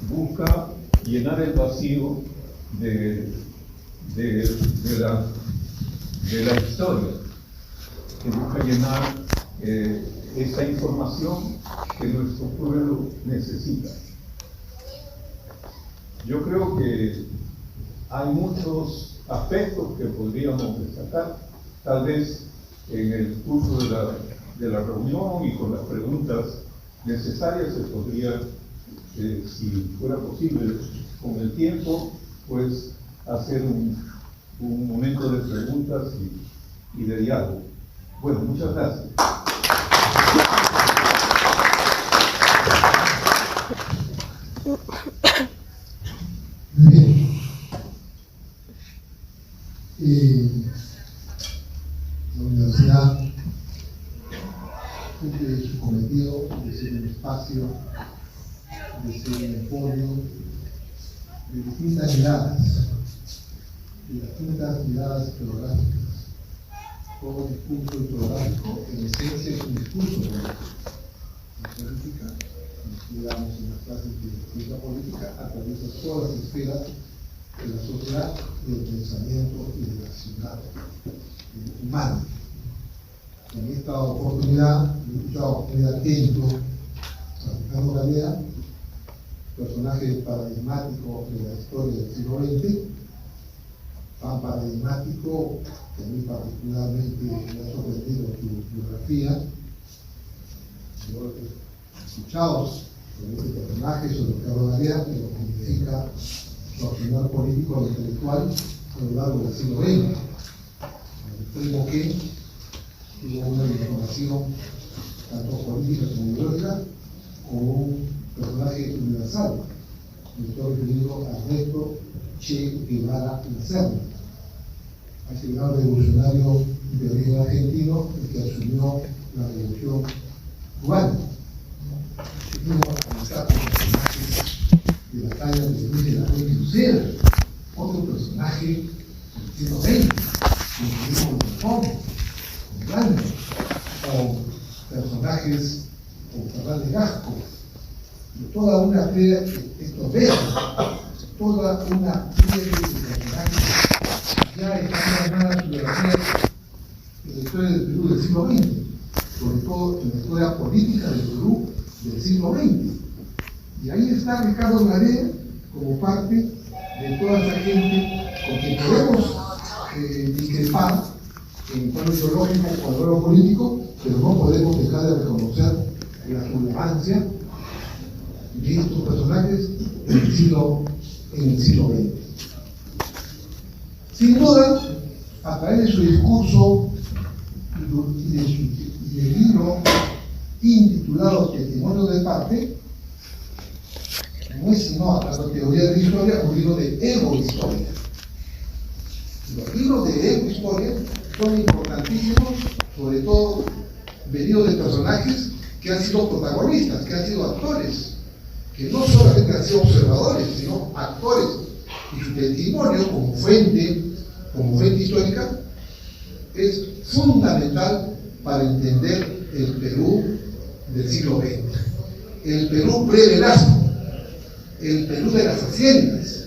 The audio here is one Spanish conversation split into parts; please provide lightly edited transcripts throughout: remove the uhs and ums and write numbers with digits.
busca llenar el vacío de la historia, que busca llenar esa información que nuestro pueblo necesita. Yo creo que hay muchos aspectos que podríamos destacar, tal vez en el curso de la reunión y con las preguntas necesarias se podría, si fuera posible, con el tiempo, pues hacer un momento de preguntas y de diálogo. Bueno, muchas gracias. Bien. La universidad cumple su cometido de ser un espacio, de ser un emporio de distintas miradas, historiográficas. Todo discurso historiográfico, en esencia, es un discurso política. Nos estudiamos en las clases de ciencia política, atraviesa todas las esferas de la sociedad, del pensamiento y de la ciudad humana. En esta oportunidad, he escuchado muy atento a Ricardo Garea, personaje paradigmático de la historia del siglo XX, tan paradigmático que a mí particularmente me ha sorprendido su biografía. Yo he escuchado sobre este personaje, sobre Ricardo Garea, que lo significa su accionar político e intelectual a lo largo del siglo XX. Al extremo que tuvo una información tanto política como ideológica, como un personaje universal. Me estoy refiriendo a Ernesto Che Guevara La Serna, a ese gran revolucionario de origen argentino que asumió la revolución cubana. Seguimos a analizar personajes de la talla de Luis de la Fuente Lucera, otro personaje del siglo XX, con Monzón, con Blanco, o personajes como Fernández Gasco, de toda una serie de estos verdes, toda una serie de personajes ya están llamadas su biografía en la historia del Perú del siglo XX, sobre todo en la historia política del Perú del siglo XX. Y ahí está Ricardo Garea como parte de toda esa gente con quien podemos discrepar en plano ideológico o en plano político, pero no podemos dejar de reconocer la relevancia de estos personajes en el siglo XX. Sin duda, a través de su discurso y del libro intitulado Testimonio de Parte, no es sino, hablando de teoría de la historia, un libro de ego-historia. Los libros de ego-historia son importantísimos, sobre todo venidos de personajes que han sido protagonistas, que han sido actores, que no solamente han sido observadores, sino actores, y su testimonio como fuente histórica es fundamental para entender el Perú del siglo XX, el Perú pre-Velasco, el Perú de las haciendas,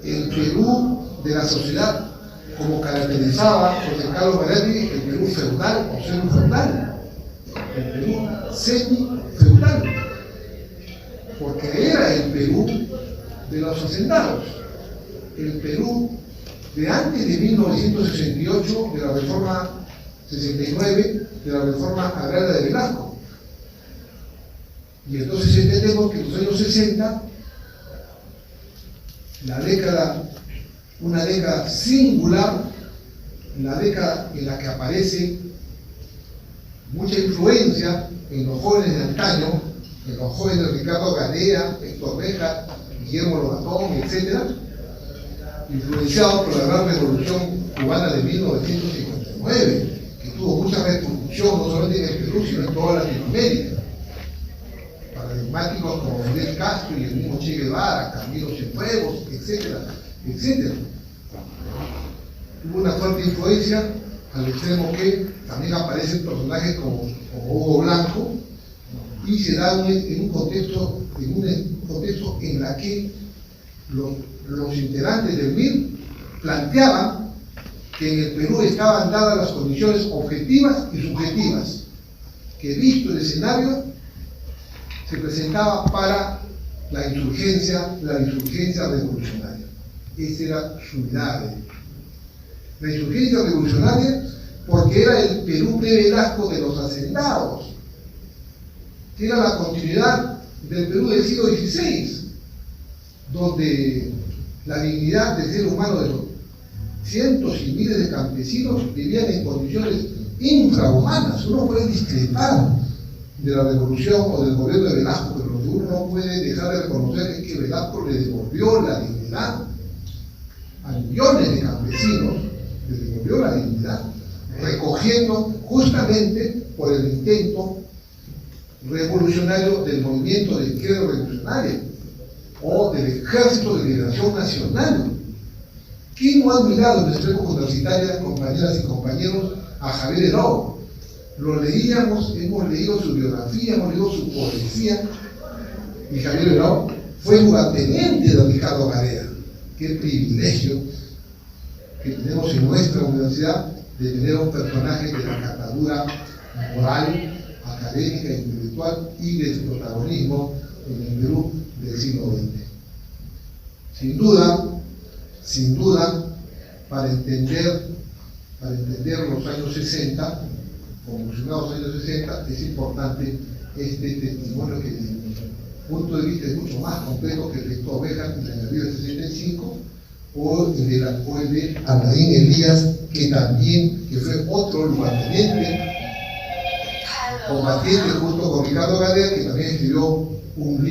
el Perú de la sociedad, como caracterizaba José Carlos Mariátegui, el Perú feudal o semi-feudal, el Perú semi-feudal, porque era el Perú de los hacendados, el Perú de antes de 1968, de la reforma 69, de la reforma agraria de Velasco. Y entonces entendemos que en los años 60, una década singular, una década en la que aparece mucha influencia en los jóvenes de antaño, en los jóvenes de Ricardo Garea, Héctor Béjar, Guillermo Lobatón, etc., influenciados por la gran revolución cubana de 1959, que tuvo mucha repercusión no solamente en el Perú, sino en toda Latinoamérica. Paradigmáticos como Fidel Castro y el mismo Che Guevara, Camilo Cienfuegos, etcétera, etcétera. Tuvo una fuerte influencia al extremo que también aparecen personajes como Hugo Blanco y se da en un contexto en la que los integrantes del MIR planteaban que en el Perú estaban dadas las condiciones objetivas y subjetivas, que visto el escenario se presentaba para la insurgencia revolucionaria. Esa era su mirada. La insurgencia revolucionaria, porque era el Perú pre-Velasco de los hacendados, que era la continuidad del Perú del siglo XVI, donde la dignidad del ser humano de los cientos y miles de campesinos vivían en condiciones infrahumanas. Uno puede discrepar de la revolución o del gobierno de Velasco, pero lo que uno no puede dejar de reconocer es que Velasco le devolvió la dignidad a millones de campesinos, les devolvió la dignidad, recogiendo justamente por el intento revolucionario del movimiento de izquierda revolucionaria o del Ejército de Liberación Nacional. ¿Quién no ha mirado en nuestra época universitaria, compañeras y compañeros, a Javier Heró? Lo leíamos, hemos leído su biografía, hemos leído su poesía, y Javier Heró fue lugarteniente de Ricardo Garea. Qué privilegio que tenemos en nuestra universidad de tener un personaje de la catadura moral, académica, intelectual y del protagonismo en el Perú del siglo XX. Sin duda, para entender los años 60, convulsionados años 60, es importante este testimonio que desde mi punto de vista es mucho más completo que el de Héctor Oveja en la vida del 65, o el de Alain Elías, que fue otro lugarteniente, combatiente junto con Ricardo Garea, que también escribió un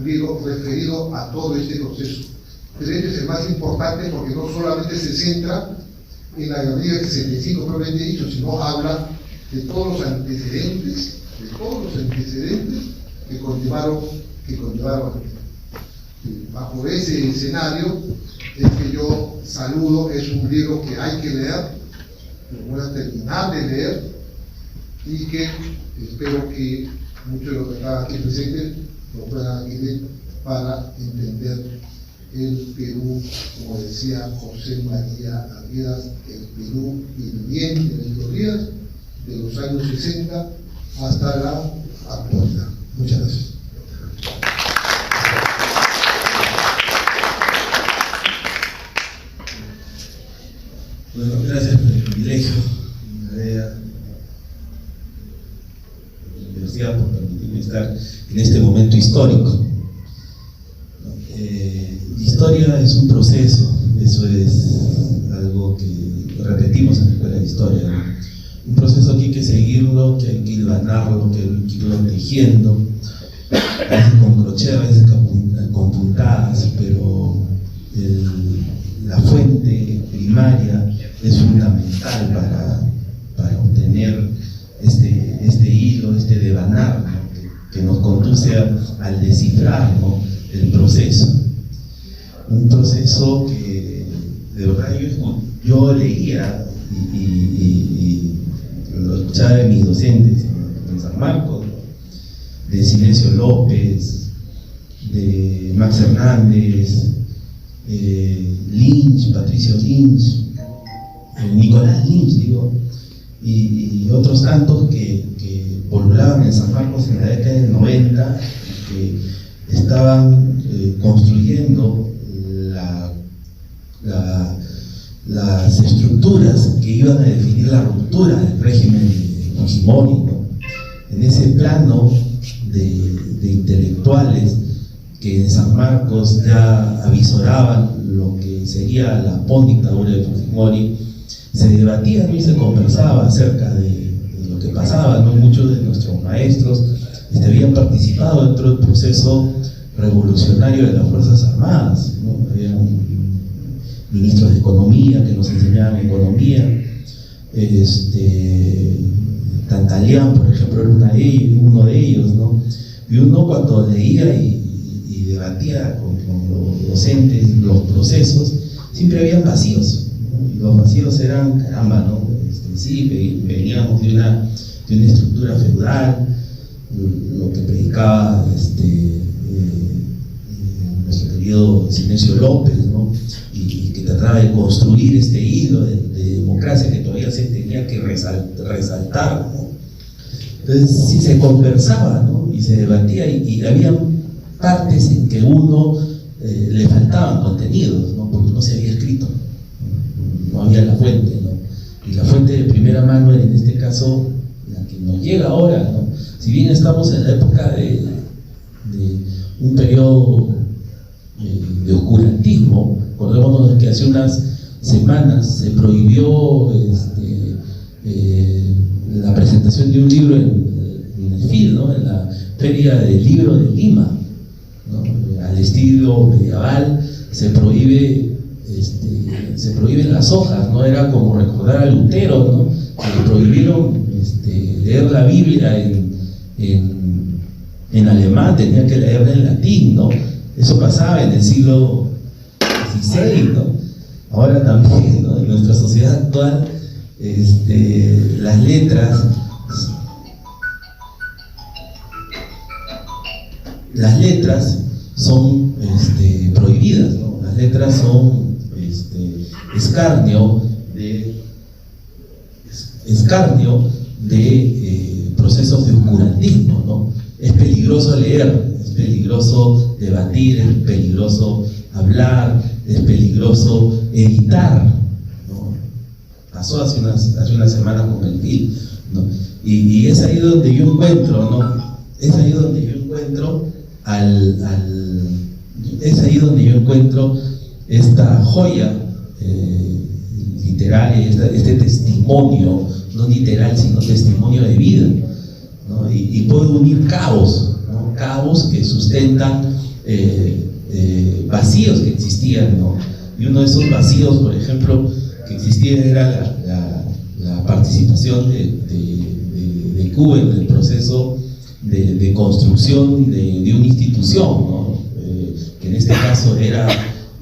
libro referido a todo este proceso. Pero este es el más importante porque no solamente se centra en la guerrilla del 65 propiamente dicho, sino habla de todos los antecedentes que conllevaron. Bajo ese escenario es que yo saludo, es un libro que hay que leer, lo voy a terminar de leer, y que espero que muchos de los que están aquí presentes lo puedan adquirir para entender el Perú, como decía José María Arguedas, el Perú viviente de estos días, de los años 60 hasta la actualidad. Muchas gracias. Bueno, gracias por el privilegio, la universidad, por permitirme estar en este momento histórico. La historia es un proceso, eso es algo que repetimos en la escuela de historia, ¿no? Un proceso que hay que seguirlo, que hay que hilvanarlo, que hay que irlo tejiendo, a veces con crochet, a veces con puntadas, pero la fuente primaria es fundamental para obtener este hilo, este devanar, ¿no? que nos conduce al descifrar, ¿no? el proceso. Un proceso que de verdad yo leía y lo escuchaba de mis docentes en San Marcos, ¿no? De Silencio López, de Max Hernández, Lynch, Patricio Lynch, Nicolás Lynch, digo, y otros tantos que polulaban en San Marcos en la década del 90, que estaban construyendo las estructuras que iban a definir la ruptura del régimen de Fujimori, ¿no? En ese plano de intelectuales que en San Marcos ya avisoraban lo que sería la postdictadura de Fujimori, se debatía, ¿no? y se conversaba acerca de lo que pasaba, ¿no? Muchos de nuestros maestros habían participado dentro del proceso revolucionario de las Fuerzas Armadas, ¿no? Había ministros de Economía que nos enseñaban economía. Tantaleán, por ejemplo, era uno de ellos, ¿no? Y uno cuando leía y debatía con los docentes los procesos, siempre habían vacíos, ¿no? Y los vacíos eran, caramba, ¿no? Sí, veníamos de una estructura feudal, lo que predicaba nuestro querido Sinesio López, ¿no? Y que trataba de construir este hilo de democracia que todavía se tenía que resaltar, ¿no? Entonces, si se conversaba, ¿no? Y se debatía, y había partes en que uno le faltaban contenidos, ¿no? Porque no se había escrito, no había la fuente, ¿no? Y la fuente de primera mano era, en este caso, la que nos llega ahora, ¿no? Si bien estamos en la época de un periodo de oscurantismo, acordémonos que hace unas semanas se prohibió la presentación de un libro en el FIL, ¿no? En la Feria del Libro de Lima, ¿no? Al estilo medieval se prohíben las hojas, ¿no? Era como recordar a Lutero, ¿no? Que le prohibieron leer la Biblia en alemán, tenía que leerla en latín, ¿no? Eso pasaba en el siglo XVI, ¿no? Ahora también, ¿no? En nuestra sociedad actual, las letras son prohibidas, ¿no? Las letras son escarnio de procesos de oscurantismo, ¿no? Es peligroso leer, es peligroso debatir, es peligroso hablar, es peligroso editar, ¿no? Pasó hace una semana con el FIL, ¿no? Y es ahí donde yo encuentro, ¿no? Es ahí donde yo encuentro es ahí donde yo encuentro esta joya literaria, este testimonio, no literal, sino testimonio de vida, ¿no? Y puedo unir cabos, ¿no? Cabos que sustentan vacíos que existían, ¿no? Y uno de esos vacíos, por ejemplo, que existía era la participación de Cuba en el proceso de construcción de una institución, ¿no? Que en este caso era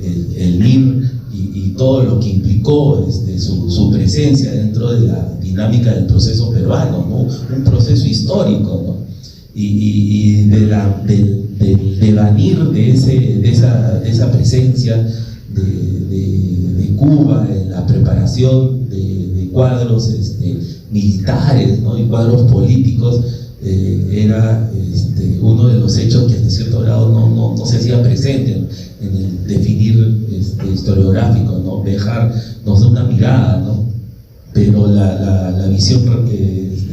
el MIR y todo lo que implicó su presencia dentro de la dinámica del proceso peruano, ¿no? Un proceso histórico, ¿no? Y del devenir de esa presencia de Cuba en la preparación de cuadros militares, ¿no? Y cuadros políticos, era uno de los hechos que hasta cierto grado no se hacía presente en el definir historiográfico, ¿no? Bejar nos da una mirada, ¿no? Pero la visión,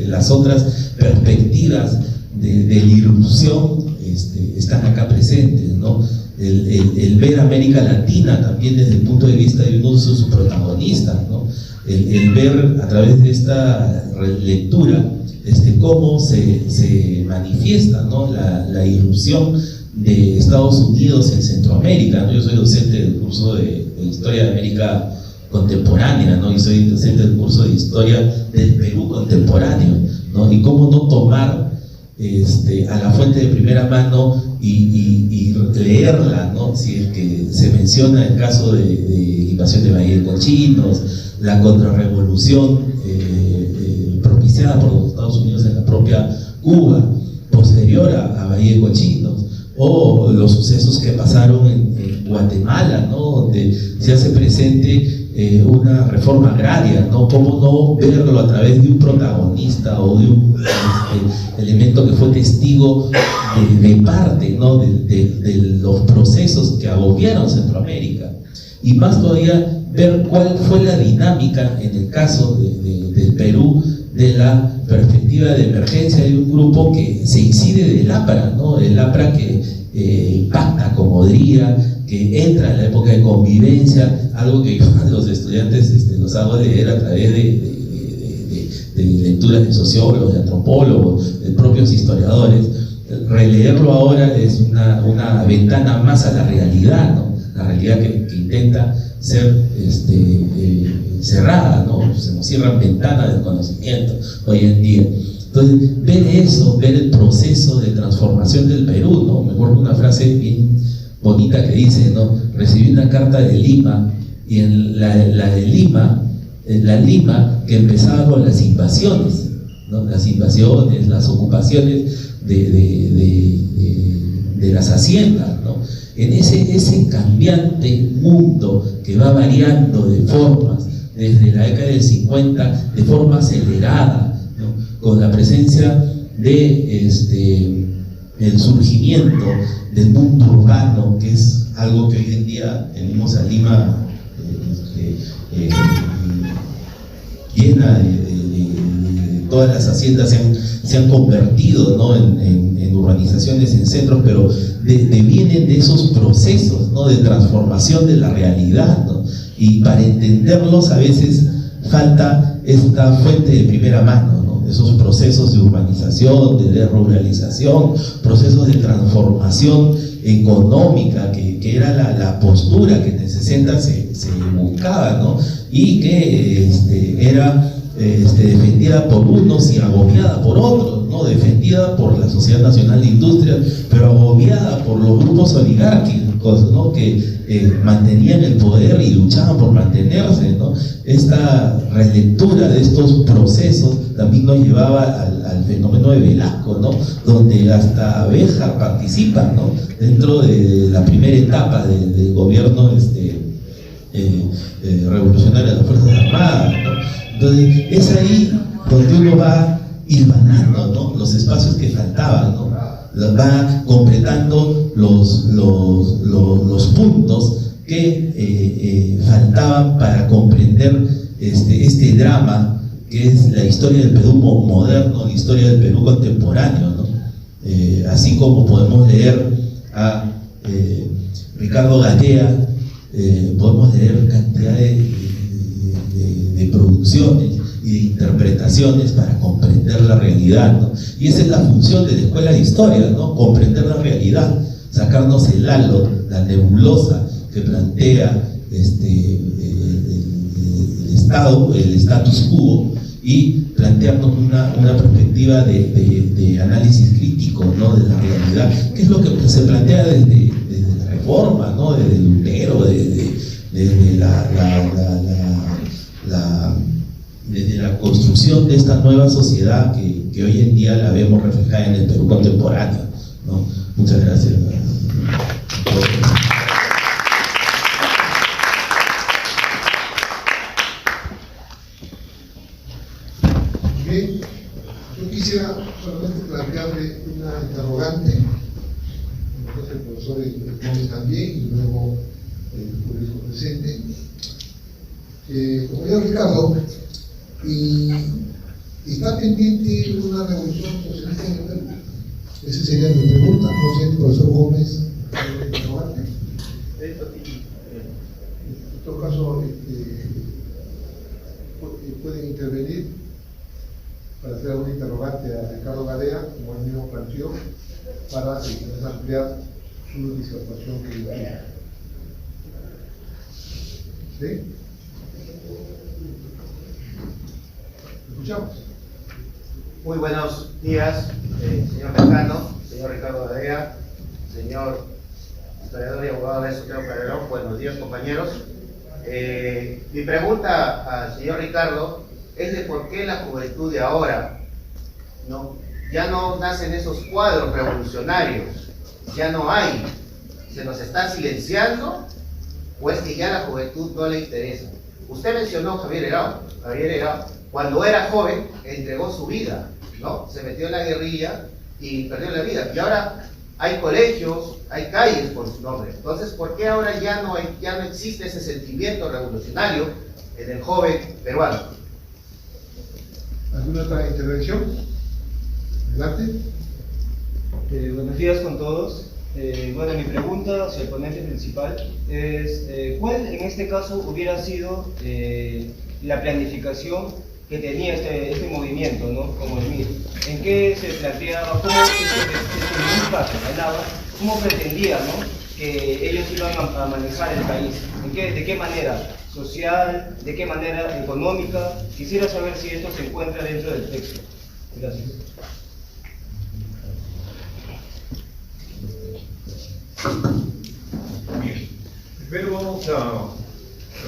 las otras perspectivas de la irrupción están acá presentes, ¿no? El ver América Latina también desde el punto de vista de uno de sus protagonistas, ¿no? El ver a través de esta lectura cómo se manifiesta, ¿no? la irrupción de Estados Unidos en Centroamérica, ¿no? Yo soy docente del curso de Historia de América Contemporánea, ¿no? Y soy docente del curso de Historia del Perú Contemporáneo, ¿no? Y cómo no tomar a la fuente de primera mano y leerla, ¿no? Si es que se menciona el caso de invasión de Valle de Cochinos, la contrarrevolución propiciada por los Estados Unidos en la propia Cuba, posterior a Valle de Cochinos, o los sucesos que pasaron en Guatemala, ¿no? Donde se hace presente una reforma agraria, ¿no? ¿Cómo no verlo a través de un protagonista o de un elemento que fue testigo de parte, ¿no? de los procesos que agobiaron Centroamérica? Y más todavía ver cuál fue la dinámica en el caso del Perú, de la perspectiva de emergencia de un grupo que se incide del APRA, ¿no? El APRA que impacta, como diría, que entra en la época de convivencia, algo que yo a los estudiantes los hago leer a través de lecturas de sociólogos, de antropólogos, de propios historiadores. Releerlo ahora es una ventana más a la realidad, ¿no? La realidad que intenta ser cerrada, ¿no? Se nos cierran ventanas del conocimiento hoy en día. Entonces, ver eso, ver el proceso de transformación del Perú, ¿no? Me acuerdo una frase bien bonita que dice, ¿no? Recibí una carta de Lima, y en la de Lima, que empezaba con las invasiones, ¿no? Las invasiones, las ocupaciones de las haciendas, ¿no? En ese cambiante mundo que va variando de formas, desde la década del 50, de forma acelerada, ¿no? Con la presencia de el surgimiento del mundo urbano, que es algo que hoy en día venimos a Lima llena de todas las haciendas se han convertido, ¿no? en urbanizaciones, en centros, pero vienen de esos procesos, ¿no? De transformación de la realidad, ¿no? Y para entenderlos a veces falta esta fuente de primera mano, ¿no? Esos procesos de urbanización, de desruralización, procesos de transformación económica, que era la postura que en el 60 se buscaba, ¿no? Y que era defendida por unos y agobiada por otros, ¿no? Defendida por la Sociedad Nacional de Industrias, pero agobiada por los grupos oligárquicos, ¿no? Que mantenían el poder y luchaban por mantenerse, ¿no? Esta relectura de estos procesos también nos llevaba al fenómeno de Velasco, ¿no? Donde hasta Béjar participa, ¿no? Dentro de la primera etapa del gobierno revolucionario de las Fuerzas Armadas, ¿no? Entonces es ahí donde uno va hilvanando, ¿no? Los espacios que faltaban, ¿no? Va completando los puntos que faltaban para comprender este drama que es la historia del Perú moderno, la historia del Perú contemporáneo, ¿no? Así como podemos leer a Ricardo Garea, podemos leer cantidad de producciones y de interpretaciones para comprender la realidad, ¿no? Y esa es la función de la escuela de historia, ¿no? Comprender la realidad, sacarnos el halo, la nebulosa que plantea el Estado, el status quo, y plantearnos una perspectiva de análisis crítico, ¿no? De la realidad, que es lo que se plantea desde la Reforma, ¿no? Desde Lutero, desde la construcción de esta nueva sociedad que hoy en día la vemos reflejada en el Perú contemporáneo, ¿no? Muchas gracias. Bien, yo quisiera solamente plantearle una interrogante, entonces el profesor Gómez también, y luego el público presente. Como dijo Ricardo, y está pendiente una revolución socialista en el Perú. Esa sería mi pregunta. No sé, el profesor Gómez, interrogante. En todo caso, pueden intervenir para hacer alguna interrogante a Ricardo Garea, como él mismo planteó, para ampliar su disertación que tiene. ¿Sí? Escuchamos. Muy buenos días, señor decano, señor Ricardo Garea, señor historiador y abogado de Sotero Calderón. Buenos días, compañeros. Mi pregunta al señor Ricardo es de por qué la juventud de ahora ya no nacen esos cuadros revolucionarios, ya no hay, se nos está silenciando, o es que ya la juventud no le interesa. Usted mencionó Javier Herao, cuando era joven entregó su vida, ¿no? Se metió en la guerrilla y perdió la vida, y ahora hay colegios, hay calles por su nombre. Entonces, ¿por qué ahora ya no existe ese sentimiento revolucionario en el joven peruano? ¿Alguna otra intervención? Adelante. Buenos días con todos. Bueno, mi pregunta hacia el ponente principal es ¿cuál en este caso hubiera sido la planificación que tenía este movimiento, ¿no? Como el MIR? ¿En qué se planteaba, cómo pretendía, ¿no? Que ellos iban a manejar el país? ¿De qué manera? ¿Social? ¿De qué manera económica? Quisiera saber si esto se encuentra dentro del texto. Gracias. Bien. Primero vamos a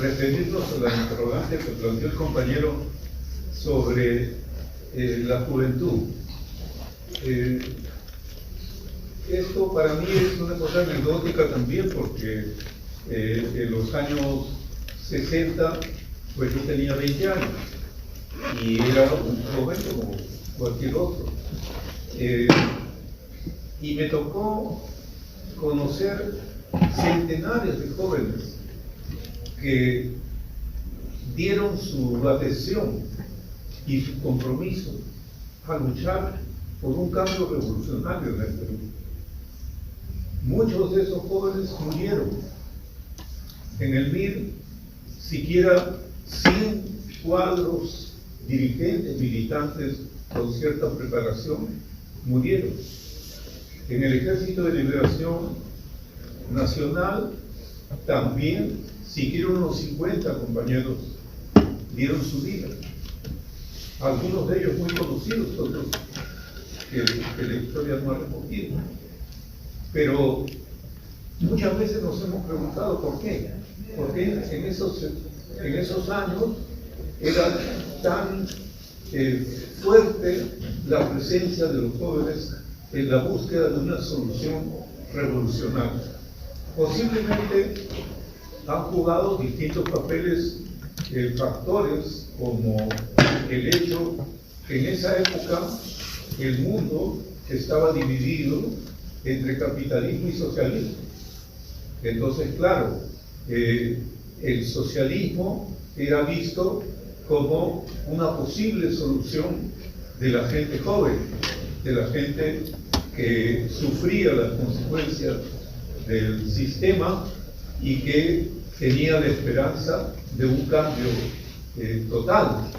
referirnos a la interrogante que planteó el compañero sobre la juventud. esto para mí es una cosa anecdótica también, porque en los años 60, pues yo tenía 20 años y era un joven como cualquier otro. Y me tocó conocer centenares de jóvenes que dieron su adhesión y su compromiso a luchar por un cambio revolucionario en el Perú. Muchos de esos jóvenes murieron. En el MIR, siquiera 100 cuadros, dirigentes, militantes con cierta preparación, murieron. En el Ejército de Liberación Nacional también, siquiera unos 50 compañeros dieron su vida. Algunos de ellos muy conocidos, otros que la historia no ha recogido. Pero muchas veces nos hemos preguntado por qué. ¿Por qué en esos años era tan fuerte la presencia de los jóvenes en la búsqueda de una solución revolucionaria? Posiblemente han jugado distintos papeles, factores, como el hecho que en esa época el mundo estaba dividido entre capitalismo y socialismo. Entonces, claro, el socialismo era visto como una posible solución de la gente joven, de la gente que sufría las consecuencias del sistema y que tenía la esperanza de un cambio total.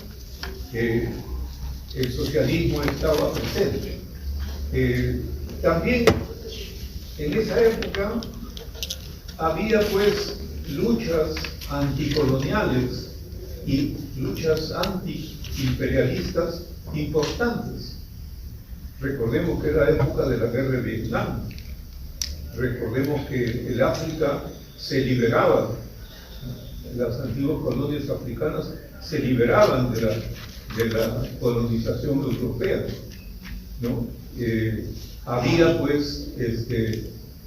El socialismo estaba presente. También en esa época había pues luchas anticoloniales y luchas antiimperialistas importantes. Recordemos que era época de la guerra de Vietnam. Recordemos que el África se liberaba, las antiguas colonias africanas se liberaban de la colonización europea, ¿no? Había pues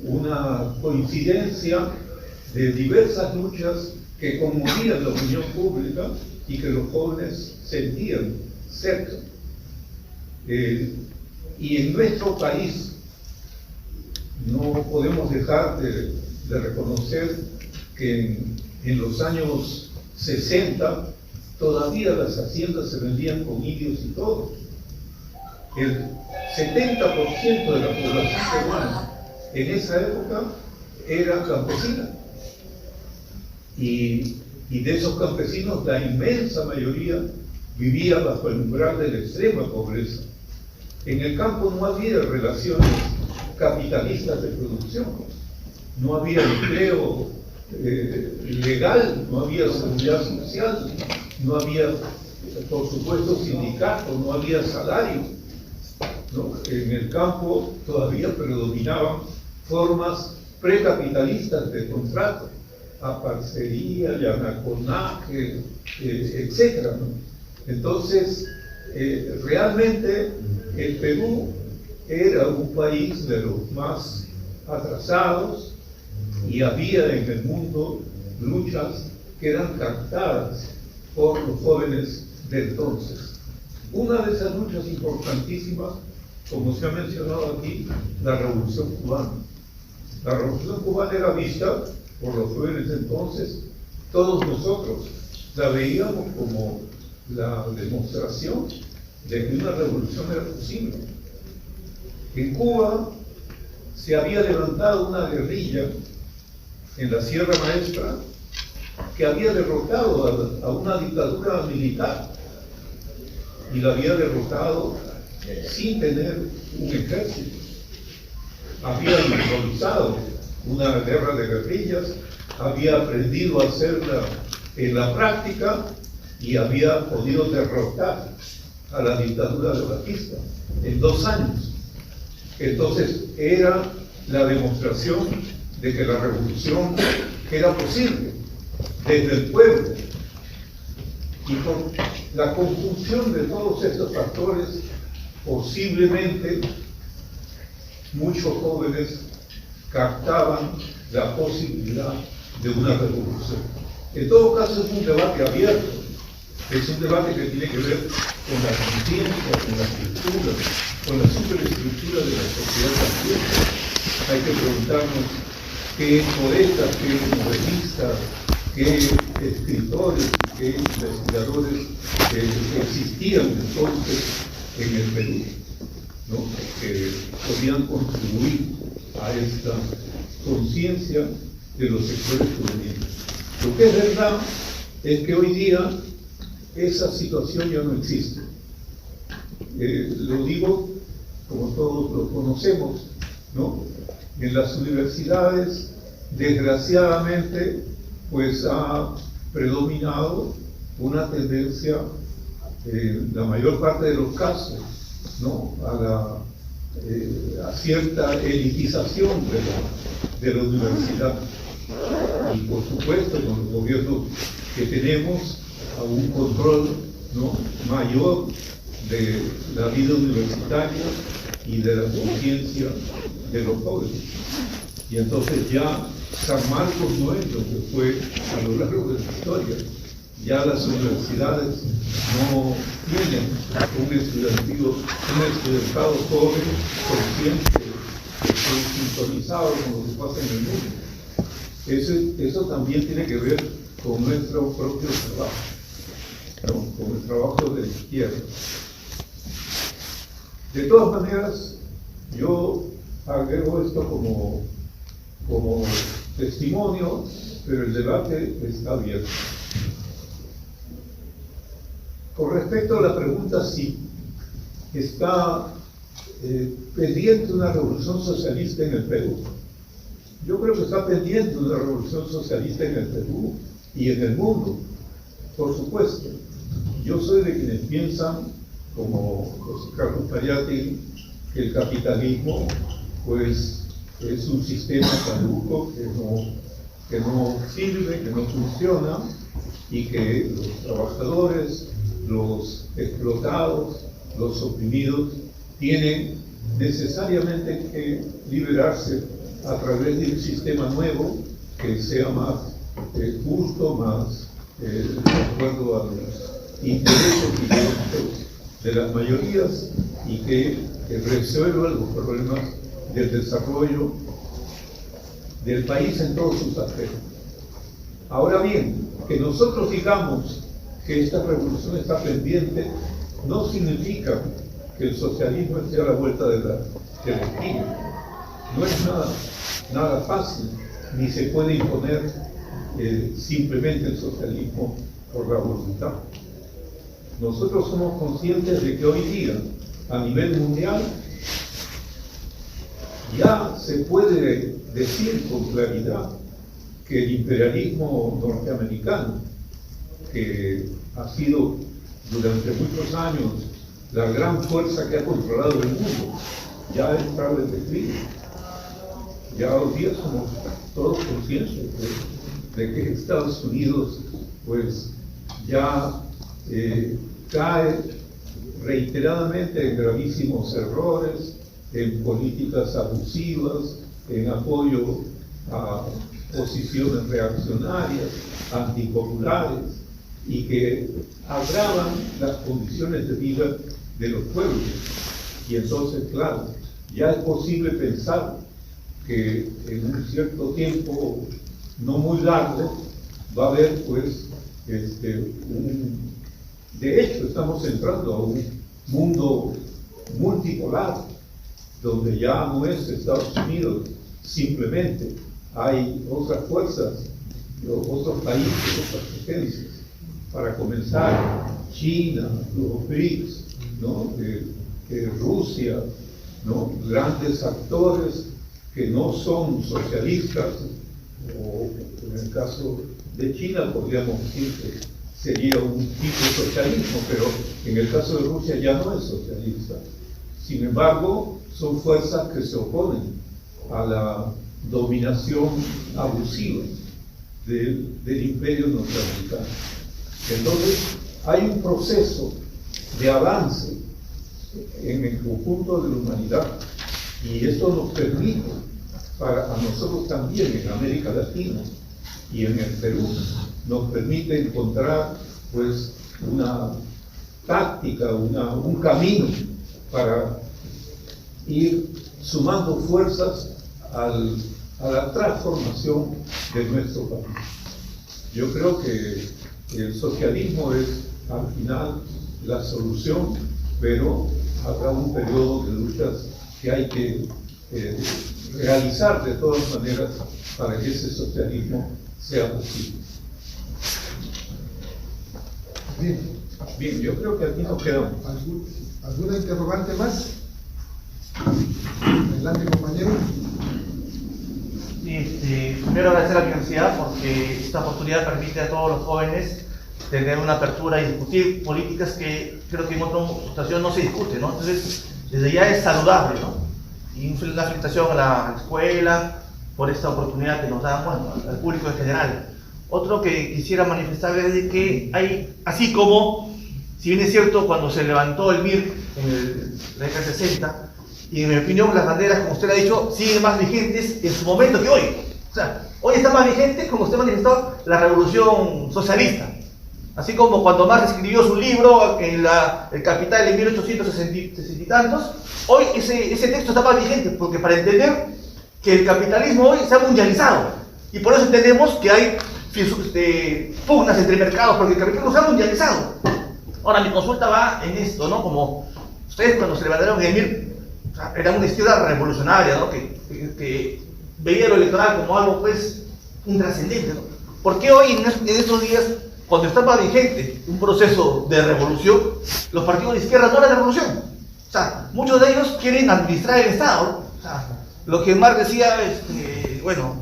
una coincidencia de diversas luchas que conmovían la opinión pública y que los jóvenes sentían cerca. Y en nuestro país no podemos dejar de reconocer que en los años 60 todavía las haciendas se vendían con indios y todo. El 70% de la población peruana en esa época era campesina. Y de esos campesinos, la inmensa mayoría vivía bajo el umbral de la extrema pobreza. En el campo no había relaciones capitalistas de producción, no había empleo legal, no había seguridad social, no había, por supuesto, sindicatos, no había salario, ¿no? En el campo todavía predominaban formas precapitalistas de contrato, aparcería, llanaconaje, etc., ¿no? Entonces, realmente el Perú era un país de los más atrasados y había en el mundo luchas que eran captadas por los jóvenes de entonces. Una de esas luchas importantísimas, como se ha mencionado aquí, la Revolución Cubana. La Revolución Cubana era vista por los jóvenes de entonces, todos nosotros la veíamos como la demostración de que una revolución era posible. En Cuba se había levantado una guerrilla en la Sierra Maestra que había derrotado a una dictadura militar y la había derrotado sin tener un ejército. Había improvisado una guerra de guerrillas, había aprendido a hacerla en la práctica y había podido derrotar a la dictadura de Batista en 2 años. Entonces era la demostración de que la revolución era posible desde el pueblo. Y con la conjunción de todos estos factores, posiblemente muchos jóvenes captaban la posibilidad de una revolución. En todo caso, es un debate abierto, es un debate que tiene que ver con la conciencia, con la estructura, con la superestructura de la sociedad también. Hay que preguntarnos qué poetas, qué novelistas, qué escritores, qué investigadores existían entonces en el Perú, ¿no? Que podían contribuir a esta conciencia de los sectores juveniles. Lo que es verdad es que hoy día esa situación ya no existe. Lo digo como todos lo conocemos, ¿no? En las universidades, desgraciadamente, pues ha predominado una tendencia, la mayor parte de los casos, ¿no? A cierta elitización de la universidad. Y por supuesto, con los gobiernos que tenemos, a un control, ¿no?, mayor de la vida universitaria y de la conciencia de los jóvenes. Y entonces ya San Marcos no es lo que fue a lo largo de la historia. Ya las universidades no tienen un estudiantado joven, consciente, sintonizado con lo que pasa en el mundo. Eso también tiene que ver con nuestro propio trabajo, ¿no? Con el trabajo de la izquierda. De todas maneras, yo agrego esto como testimonio, pero el debate está abierto. Con respecto a la pregunta si está pendiente una revolución socialista en el Perú, yo creo que está pendiente una revolución socialista en el Perú y en el mundo, por supuesto. Yo soy de quienes piensan, como José Carlos Pariati, que el capitalismo pues es un sistema caduco que no sirve, que no funciona, y que los trabajadores, los explotados, los oprimidos tienen necesariamente que liberarse a través de un sistema nuevo que sea más justo, más de acuerdo a los intereses y derechos de las mayorías, y que resuelva los problemas del desarrollo del país en todos sus aspectos. Ahora bien, que nosotros digamos que esta revolución está pendiente no significa que el socialismo esté a la vuelta de la esquina. No es nada fácil, ni se puede imponer simplemente el socialismo por la voluntad. Nosotros somos conscientes de que hoy día, a nivel mundial, ya se puede decir con claridad que el imperialismo norteamericano, que ha sido durante muchos años la gran fuerza que ha controlado el mundo, ya ha entrado en declive. Ya hoy día somos todos conscientes de que Estados Unidos pues ya cae reiteradamente en gravísimos errores, en políticas abusivas, en apoyo a posiciones reaccionarias, antipopulares, y que agravan las condiciones de vida de los pueblos. Y entonces, claro, ya es posible pensar que en un cierto tiempo no muy largo va a haber pues de hecho estamos entrando a un mundo multipolar donde ya no es Estados Unidos simplemente, hay otras fuerzas, otros países, otras potencias. Para comenzar, China, los BRICS, ¿no? Rusia, ¿no? Grandes actores que no son socialistas, o en el caso de China podríamos decir que sería un tipo de socialismo, pero en el caso de Rusia ya no es socialista. Sin embargo, son fuerzas que se oponen a la dominación abusiva del imperio norteamericano. Entonces, hay un proceso de avance en el conjunto de la humanidad Y esto nos permite, a nosotros también en América Latina y en el Perú, nos permite encontrar pues una táctica, un camino para ir sumando fuerzas a la transformación de nuestro país. Yo creo que el socialismo es al final la solución, pero habrá un periodo de luchas que hay que realizar de todas maneras para que ese socialismo sea posible. Bien, yo creo que aquí nos quedamos. ¿Alguna interrogante más? Adelante, compañero. Primero agradecer a la universidad porque esta oportunidad permite a todos los jóvenes tener una apertura y discutir políticas que creo que en otra situación no se discute, ¿no? Entonces, desde ya es saludable, ¿no? Y una felicitación a la escuela por esta oportunidad que nos da, bueno, al público en general. Otro que quisiera manifestar es de que hay, así como, si bien es cierto, cuando se levantó el MIR en la década de 60, y en mi opinión las banderas, como usted ha dicho, siguen más vigentes en su momento que hoy. O sea, hoy está más vigente, como usted manifestó, la revolución socialista. Así como cuando Marx escribió su libro en El Capital en 1860 y tantos, hoy ese texto está más vigente, porque para entender que el capitalismo hoy se ha mundializado, y por eso entendemos que hay pugnas entre mercados, porque el capitalismo se ha mundializado. Ahora, mi consulta va en esto, ¿no? Como ustedes cuando se levantaron en el MIR, o sea, era una izquierda revolucionaria, ¿no? Que veía lo electoral como algo, pues, intrascendente, ¿no? ¿Por qué hoy, en estos días, cuando estaba vigente un proceso de revolución, los partidos de izquierda no eran de revolución? O sea, muchos de ellos quieren administrar el Estado, ¿no? O sea, lo que Marx decía, bueno,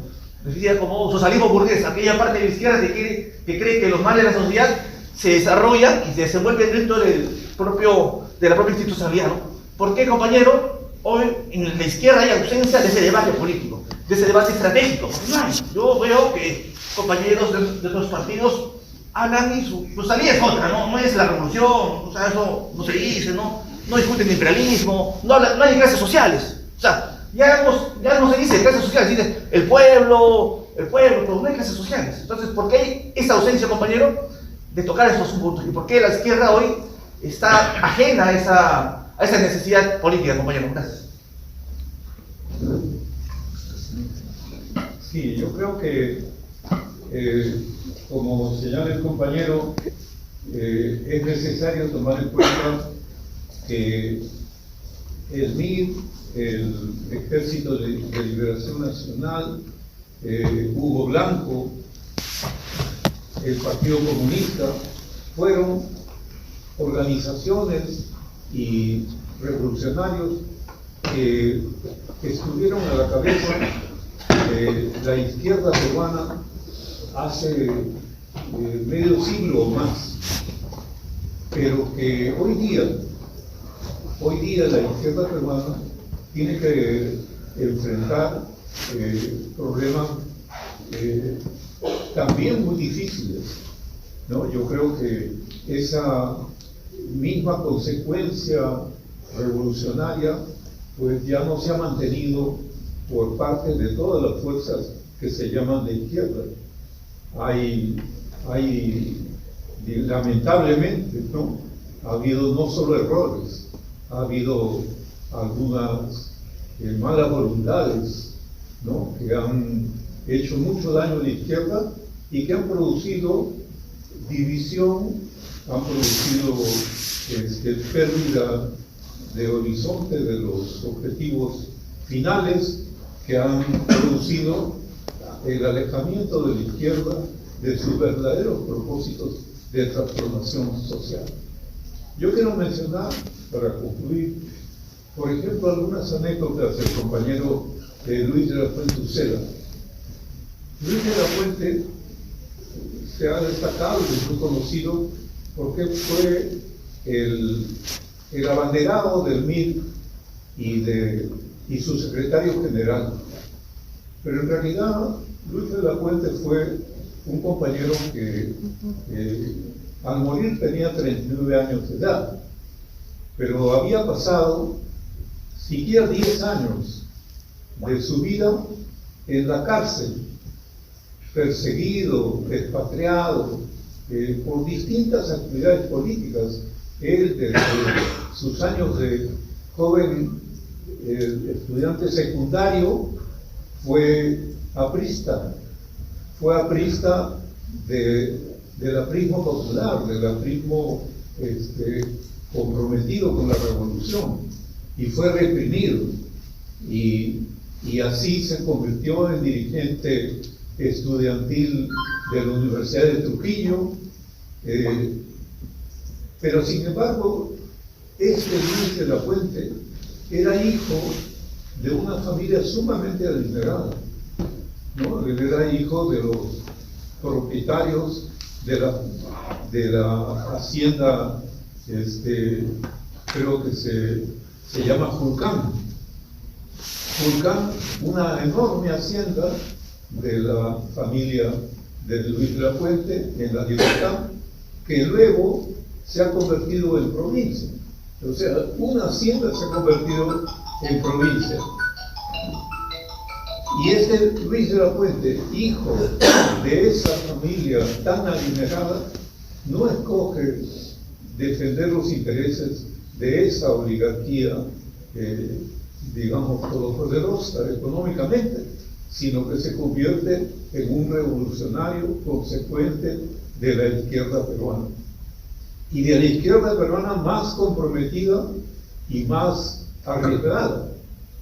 decía como socialismo burgués, aquella parte de la izquierda que cree que los males de la sociedad se desarrollan y se desenvuelven dentro de la propia institucionalidad, ¿no? ¿Por qué, compañero? Hoy en la izquierda hay ausencia de ese debate político, de ese debate estratégico. No hay. Yo veo que compañeros de otros partidos hablan y su salida es otra, ¿no? No es la revolución, o sea, eso no se dice, no discuten el imperialismo, no hay clases sociales. O sea, ya no se dice clases sociales, se dice el pueblo, pero no hay clases sociales. Entonces, ¿por qué hay esa ausencia, compañero, de tocar esos puntos? ¿Y por qué la izquierda hoy está ajena a esa necesidad política, compañero? Gracias. Sí, yo creo que, como señala el compañero, es necesario tomar en cuenta que el MIR, el Ejército de Liberación Nacional, Hugo Blanco, el Partido Comunista, fueron organizaciones y revolucionarios que estuvieron a la cabeza de la izquierda peruana hace medio siglo o más, pero que hoy día la izquierda peruana tiene que enfrentar problemas también muy difíciles, ¿no? Yo creo que esa misma consecuencia revolucionaria pues ya no se ha mantenido por parte de todas las fuerzas que se llaman de izquierda. Hay lamentablemente, ¿no? Ha habido no solo errores, ha habido algunas malas voluntades, ¿no? Que han hecho mucho daño a la izquierda y que han producido división, han producido pérdida de horizonte de los objetivos finales, que han producido el alejamiento de la izquierda de sus verdaderos propósitos de transformación social. Yo quiero mencionar, para concluir, por ejemplo, algunas anécdotas del compañero Luis de la Fuente Uceda. Luis de la Fuente se ha destacado y es muy conocido porque fue el abanderado del MIR y su secretario general. Pero en realidad Luis de la Fuente fue un compañero que al morir tenía 39 años de edad, pero había pasado siquiera 10 años de su vida en la cárcel, perseguido, expatriado, por distintas actividades políticas. Él, desde sus años de joven estudiante secundario, fue aprista del aprismo popular, del aprismo comprometido con la revolución, y fue reprimido, y así se convirtió en dirigente estudiantil de la Universidad de Trujillo, pero sin embargo, Luis de la Puente era hijo de una familia sumamente adinerada, ¿no? Él era hijo de los propietarios de la hacienda, creo que se llama Fulcán, una enorme hacienda de la familia de Luis de la Puente en La Libertad, que luego se ha convertido en provincia. O sea, una hacienda se ha convertido en provincia. Y Luis de la Puente, hijo de esa familia tan adinerada, no escoge defender los intereses de esa oligarquía, digamos, todopoderosa económicamente, sino que se convierte en un revolucionario consecuente de la izquierda peruana. Y de la izquierda peruana más comprometida y más arriesgada,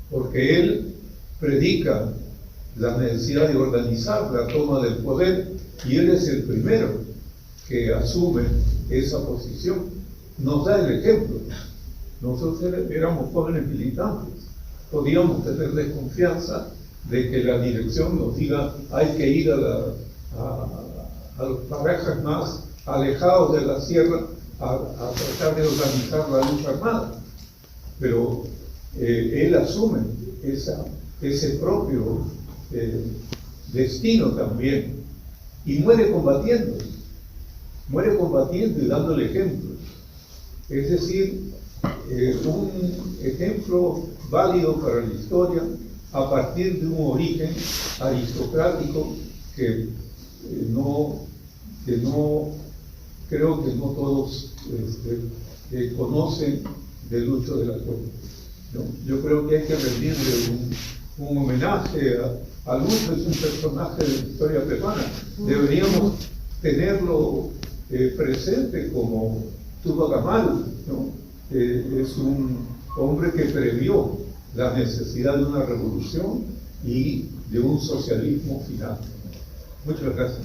porque él predica la necesidad de organizar la toma del poder, y él es el primero que asume esa posición. Nos da el ejemplo. Nosotros éramos jóvenes militantes, podíamos tener desconfianza de que la dirección nos diga hay que ir a los parajes más alejados de la sierra a tratar de organizar la lucha armada. Pero él asume ese propio destino también, y muere combatiendo y dando el ejemplo. Es decir, un ejemplo válido para la historia a partir de un origen aristocrático que creo que no todos conocen de Lucho de la Puente, ¿no? Yo creo que hay que rendirle un homenaje a Lucho. Es un personaje de la historia peruana. Deberíamos tenerlo presente como Tupac Amaru, ¿no? Es un hombre que previó la necesidad de una revolución y de un socialismo final. Muchas gracias.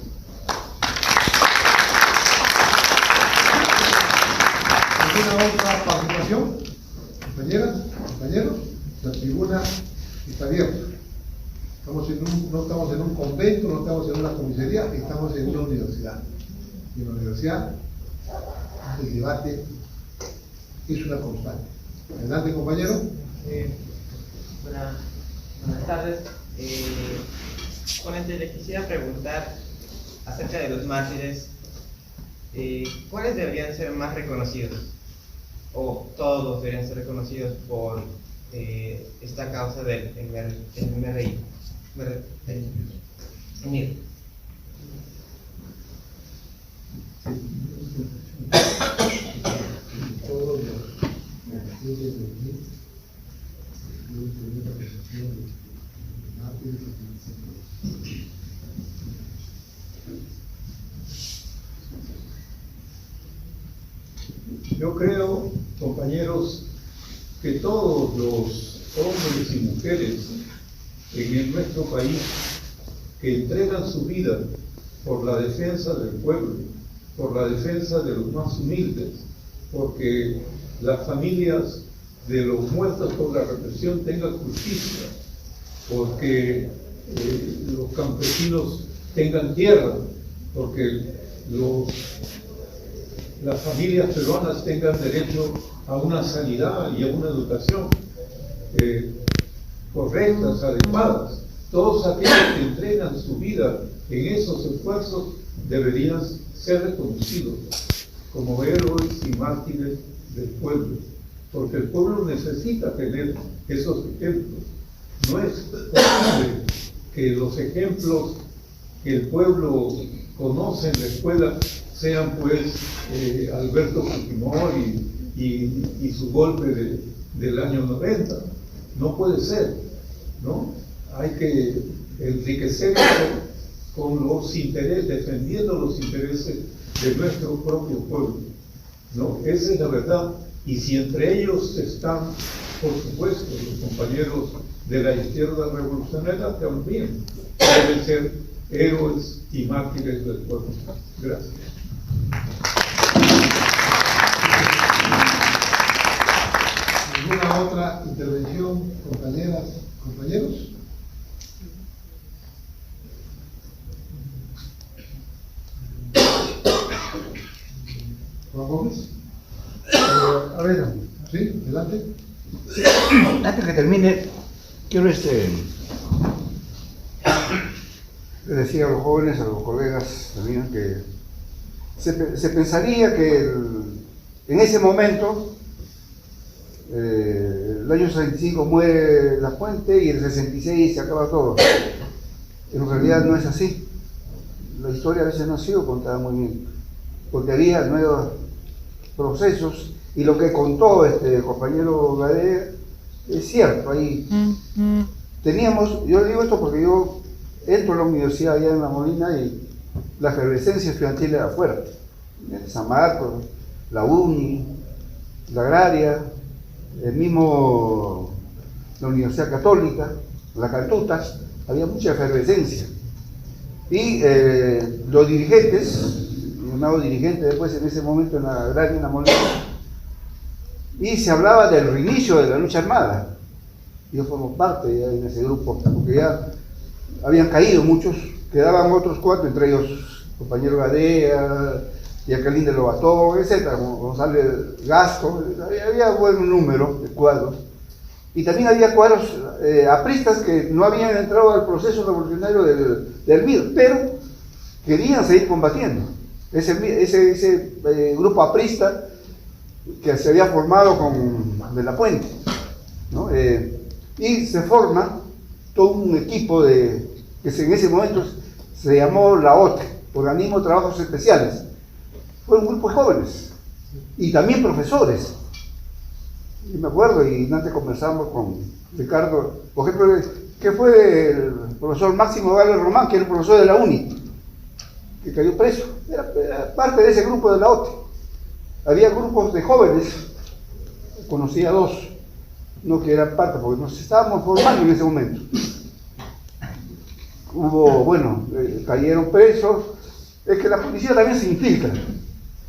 ¿Alguna otra participación? Compañeras, compañeros, la tribuna está abierta. No estamos en un convento, no estamos en una comisaría, estamos en una universidad. Y en la universidad el debate es una constante. Adelante, compañero. Buenas tardes. Ponente, le quisiera preguntar acerca de los mártires. ¿Cuáles deberían ser más reconocidos? ¿O todos deberían ser reconocidos por esta causa del MRI? Unir. Todos los Yo creo, compañeros, que todos los hombres y mujeres en nuestro país que entregan su vida por la defensa del pueblo, por la defensa de los más humildes, porque las familias de los muertos por la represión tengan justicia, porque los campesinos tengan tierra, porque las familias peruanas tengan derecho a una sanidad y a una educación correctas, adecuadas. Todos aquellos que entregan su vida en esos esfuerzos deberían ser reconocidos como héroes y mártires del pueblo. porque el pueblo necesita tener esos ejemplos. No es posible que los ejemplos que el pueblo conoce en la escuela sean pues Alberto Fujimori y su golpe del año 90. No puede ser, ¿no? Hay que enriquecerse con los intereses, defendiendo los intereses de nuestro propio pueblo, ¿no? Esa es la verdad. Y si entre ellos están, por supuesto, los compañeros de la izquierda revolucionaria, también deben ser héroes y mártires del pueblo. Gracias. ¿Alguna otra intervención, compañeras, compañeros? Juan Gómez. A ver, Sí, adelante. antes que termine, quiero decir a los jóvenes, a los colegas también, que se pensaría que en ese momento, el año 65 muere La Fuente y el 66 se acaba todo. En realidad no es así. La historia a veces no ha sido contada muy bien, porque había nuevos procesos, y lo que contó este compañero Gadea es cierto. Ahí teníamos, yo digo esto porque yo entro a la universidad allá en La Molina y la efervescencia estudiantil era fuerte. En San Marcos, la UNI, la Agraria, el mismo, la Universidad Católica, la Caltuta, había mucha efervescencia. Y los dirigentes, llamado dirigente después en ese momento en la Agraria, en La Molina, y se hablaba del reinicio de la lucha armada. Yo formo parte ya en ese grupo, porque ya habían caído muchos, quedaban otros 4, entre ellos compañero Gadea, Jacqueline de Lobatón, etc., González Gasco. Había buen número de cuadros. Y también había cuadros apristas que no habían entrado al proceso revolucionario del MIR, pero querían seguir combatiendo. Ese grupo aprista que se había formado con De La Puente, ¿no? Y se forma todo un equipo que en ese momento se llamó la OTE, Organismo de Trabajos Especiales. Fue un grupo de jóvenes y también profesores. Y me acuerdo, y antes conversamos con Ricardo, por ejemplo, que fue el profesor Máximo Gálvez Román, que era el profesor de la UNI, que cayó preso. Era parte de ese grupo de la OTE. Había grupos de jóvenes, conocí a 2, no que eran parte, porque nos estábamos formando en ese momento. Hubo, bueno, cayeron presos. Es que la policía también se infiltra,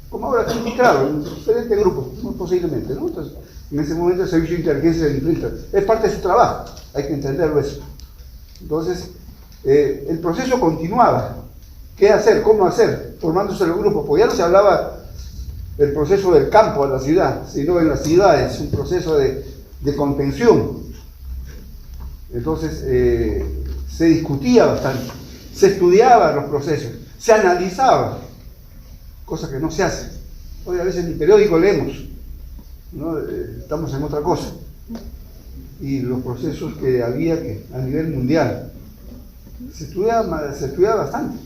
como ahora está infiltrado en diferentes grupos, muy posiblemente, ¿no? Entonces, en ese momento el servicio de inteligencia se infiltra. Es parte de su trabajo, hay que entenderlo eso. Entonces, el proceso continuaba. ¿Qué hacer? ¿Cómo hacer? Formándose los grupos, porque ya no se hablaba del proceso del campo a la ciudad, sino en las ciudades, un proceso de contención. Entonces, se discutía bastante, se estudiaban los procesos, se analizaba, cosa que no se hace. Hoy a veces ni periódico leemos, ¿no? Estamos en otra cosa. Y los procesos que había a nivel mundial, se estudiaba bastante.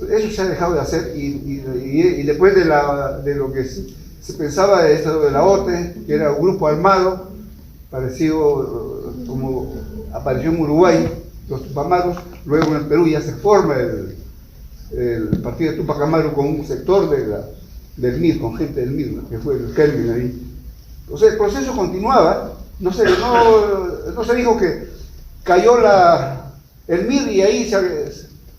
Eso se ha dejado de hacer, y después de lo que se pensaba de esto de la OTE, que era un grupo armado, parecido como apareció en Uruguay, los Tupamaros. Luego en el Perú ya se forma el partido de Tupac Amaru con un sector del MIR, con gente del MIR, ¿no? Que fue el Kelvin ahí. Entonces el proceso continuaba, no se dijo que cayó el MIR y ahí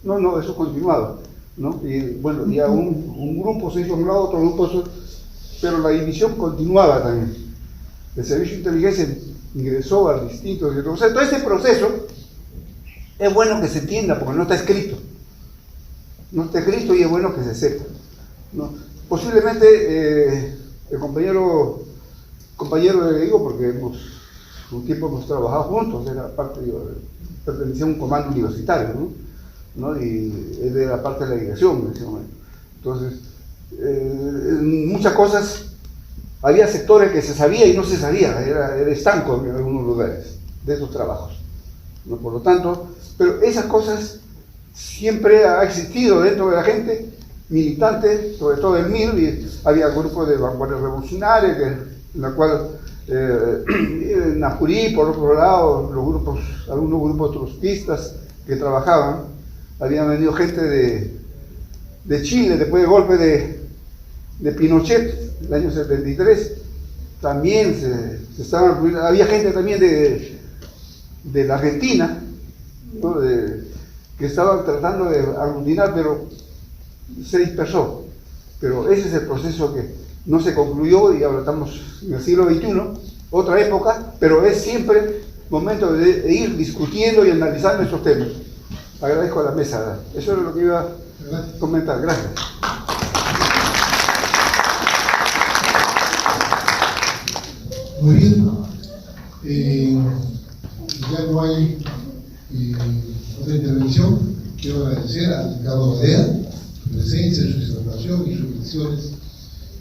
no, eso continuaba, ¿no? Y bueno, ya un grupo se hizo a un lado, otro grupo, pero la división continuaba también. El servicio de inteligencia ingresó a distintos. Entonces, todo este proceso es bueno que se entienda, porque no está escrito. No está escrito y es bueno que se sepa, ¿no? Posiblemente el compañero le digo, porque un tiempo hemos trabajado juntos, era parte, pertenecía a un comando universitario, ¿no? Y él era parte de la dirección en ese momento. Entonces, muchas cosas había sectores que se sabía y no se sabía, era estanco en algunos lugares de esos trabajos, ¿no? Por lo tanto, pero esas cosas siempre ha existido dentro de la gente militante, sobre todo el MIR, y había grupos de vanguardia revolucionaria, en la cual en Apurí, por otro lado, algunos grupos trotskistas que trabajaban, habían venido gente de Chile después del golpe de Pinochet, el año 73, también se estaban incluyendo, había gente también de la Argentina, ¿no? Que estaban tratando de aglutinar, pero se dispersó. Pero ese es el proceso que no se concluyó y ahora estamos en el siglo XXI, otra época, pero es siempre momento de ir discutiendo y analizando estos temas. Agradezco a la mesa. Eso era lo que iba a comentar. Gracias. Muy bien. Ya no hay otra intervención. Quiero agradecer a Ricardo Gadea su presencia, su disertación y sus lecciones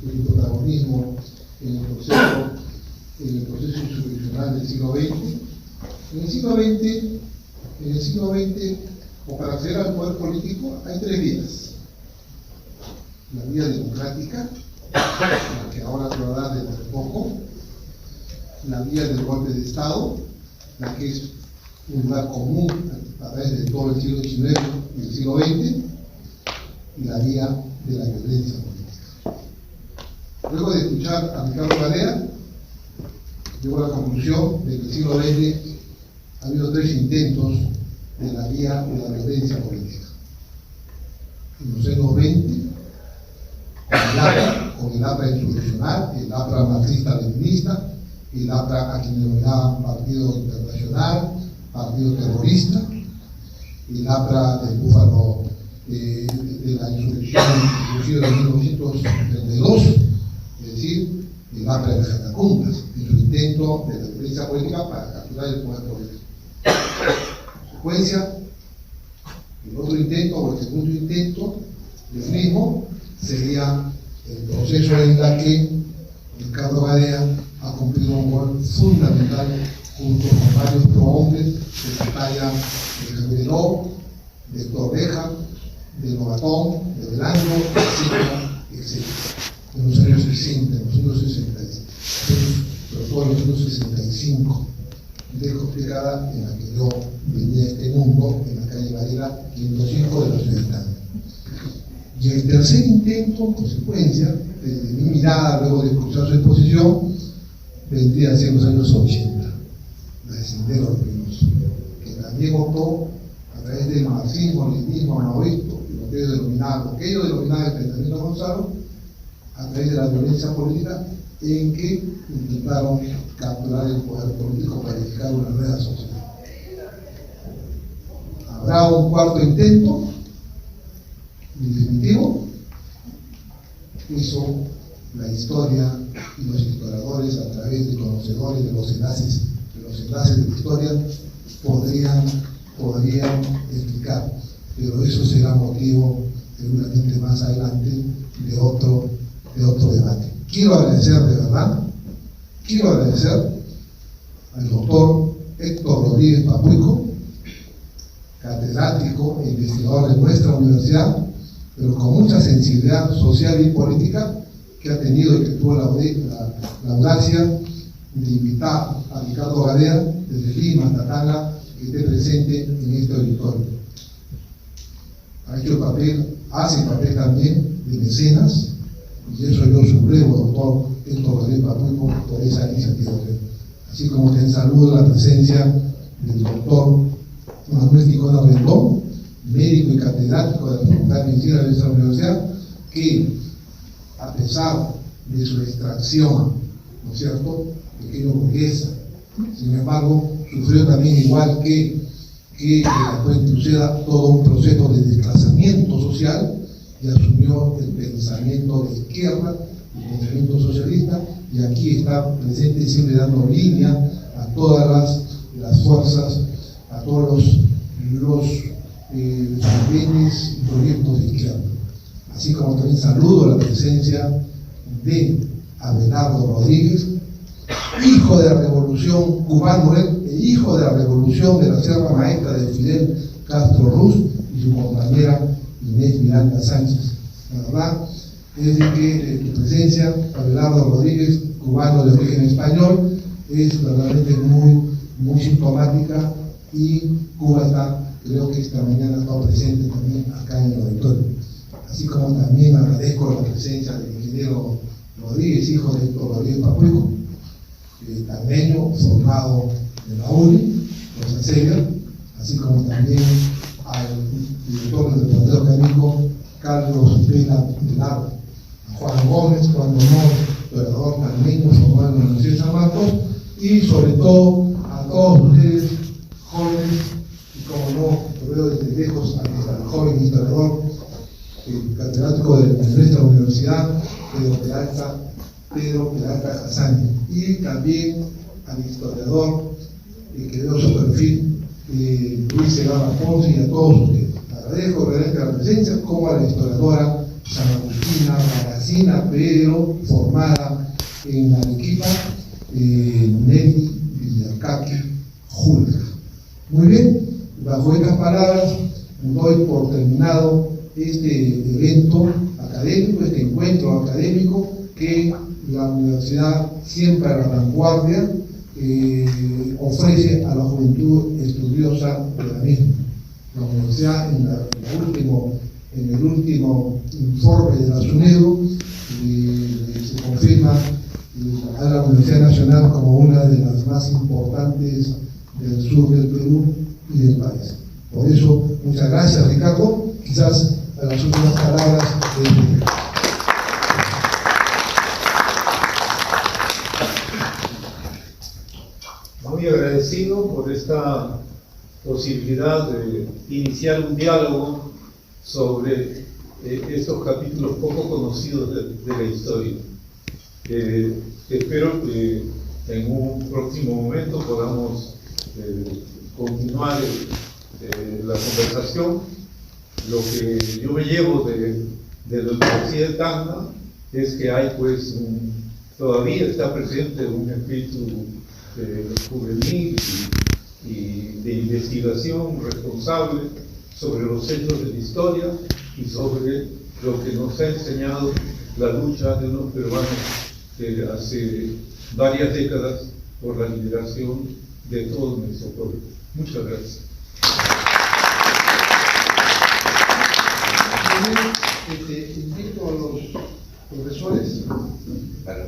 y su protagonismo en el proceso insurreccional del siglo XX. En el siglo XX, o para acceder al poder político, hay tres vías. La vía democrática, la que ahora se va a dar dentro de poco, la vía del golpe de Estado, la que es un lugar común a través de todo el siglo XIX y el siglo XX, y la vía de la violencia política. Luego de escuchar a Ricardo Gadea, llego a la conclusión de que el siglo XX ha habido tres intentos de la vía de la violencia política. En los años 20, con el APRA insurreccional, el APRA marxista-leninista, el APRA a quien denominaban Partido Internacional, Partido Terrorista, el APRA del Búfalo de la insurrección de 1932, es decir, el APRA de las Catacundas, en su intento de la violencia política para capturar el poder político. En consecuencia, el otro intento, o el segundo intento del mismo, sería el proceso en el que Ricardo Gadea ha cumplido un rol fundamental junto con varios prohombres de la talla de Javier Ló, de Héctor Beja, de Lobatón, de Belaño, etcétera, etcétera. En los años 60, en los años 60, sobre todo en los años 65, dejo explicada en la que yo venía a este mundo, en la calle Varela, 505 de la ciudad de Italia. Y el tercer intento, en consecuencia, desde mi mirada, luego de escuchar su exposición, vendría a ser los años 80, la de Sendero Luminoso, que también optó a través del marxismo, leninismo, maoísmo, y lo que ellos denominaban el pensamiento Gonzalo, a través de la violencia política, en que intentaron capturar el poder político para edificar una nueva sociedad. Habrá un cuarto intento, definitivo. Eso la historia y los historiadores, a través de conocedores de los enlaces de la historia, podrían explicar, pero eso será motivo seguramente más adelante de otro debate. Quiero agradecer de verdad, al doctor Héctor Rodríguez Papuico, catedrático e investigador de nuestra universidad, pero con mucha sensibilidad social y política, que ha tenido y que tuvo la audacia de invitar a Ricardo Gadea desde Lima hasta Tanga, que esté presente en este auditorio. Hace papel también de mecenas, y eso yo sublevo, doctor Héctor Rodríguez Papuico, por esa iniciativa. Así como que saludo la presencia del doctor Manuel Ticona Rendón, médico y catedrático de la Facultad de Medicina de nuestra universidad, que a pesar de su extracción, ¿no es cierto?, pequeño burguesa, sin embargo, sufrió también, igual que la Fuente Uceda, todo un proceso de desplazamiento social y asumió el pensamiento de izquierda, el pensamiento socialista, y aquí está presente siempre dando línea a todas las fuerzas, a todos los bienes y proyectos de izquierda. Así como también saludo la presencia de Abelardo Rodríguez, hijo de la revolución cubano, hijo de la revolución de la Sierra Maestra de Fidel Castro Ruz y su compañera Inés Miranda Sánchez. La verdad es de que tu presencia, Abelardo Rodríguez, cubano de origen español, es verdaderamente muy sintomática, y Cuba está, creo que esta mañana ha estado presente también acá en el auditorio. Así como también agradezco la presencia del ingeniero Rodríguez, hijo de Héctor Rodríguez Papuico, tameño, formado en la UNI, Rosa Celia, así como también al director del Departamento Académico, Carlos Pena Velardo, a Juan Gómez, cuando no, orador tameño, formado en la Universidad de San Marcos, y sobre todo a todos ustedes, jóvenes, y como no, lo veo desde lejos al joven historiador, catedrático de nuestra universidad, Pedro Peralta Hassani, y también al historiador que veo su perfil, Luis Segarra Ponce, y a todos ustedes. Agradezco realmente la presencia, como a la historiadora San Agustina Maracina Pedro, formada en Arequipa, Nelly Villacaqui Julca. Muy bien, bajo estas palabras doy por terminado este evento académico, este encuentro académico que la universidad, siempre a la vanguardia, ofrece a la juventud estudiosa de la misma. La universidad, en el último informe de la SUNEDO, se confirma a la Universidad Nacional como una de las más importantes del sur del Perú y del país. Por eso, muchas gracias, Ricardo. Quizás a las últimas palabras de Muy agradecido por esta posibilidad de iniciar un diálogo sobre estos capítulos poco conocidos de la historia. Espero que en un próximo momento podamos continuar la conversación. Lo que yo me llevo de la Universidad de Tacna es que hay todavía está presente un espíritu juvenil y de investigación responsable sobre los hechos de la historia y sobre lo que nos ha enseñado la lucha de unos peruanos que hace varias décadas por la liberación de todo nuestro pueblo. Muchas gracias. Invito a los profesores para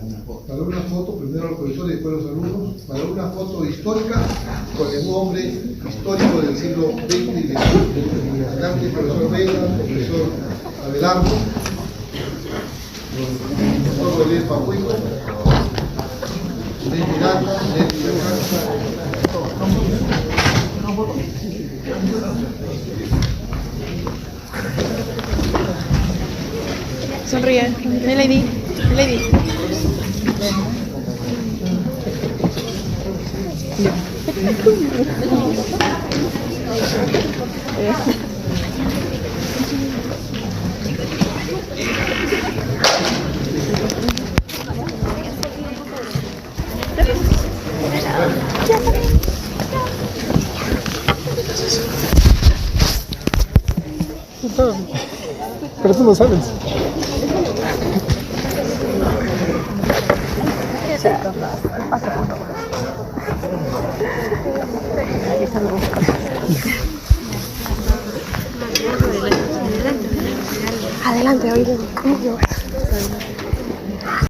una foto, primero a los profesores y después a los alumnos, para una foto histórica con el hombre histórico del siglo XX y del profesor Vega, el profesor Abelardo, el profesor Rodríguez Papuico, Inés Miranda, Inés Sonríe, Melody, Melody. Pero tú no sabes. Adelante, oído.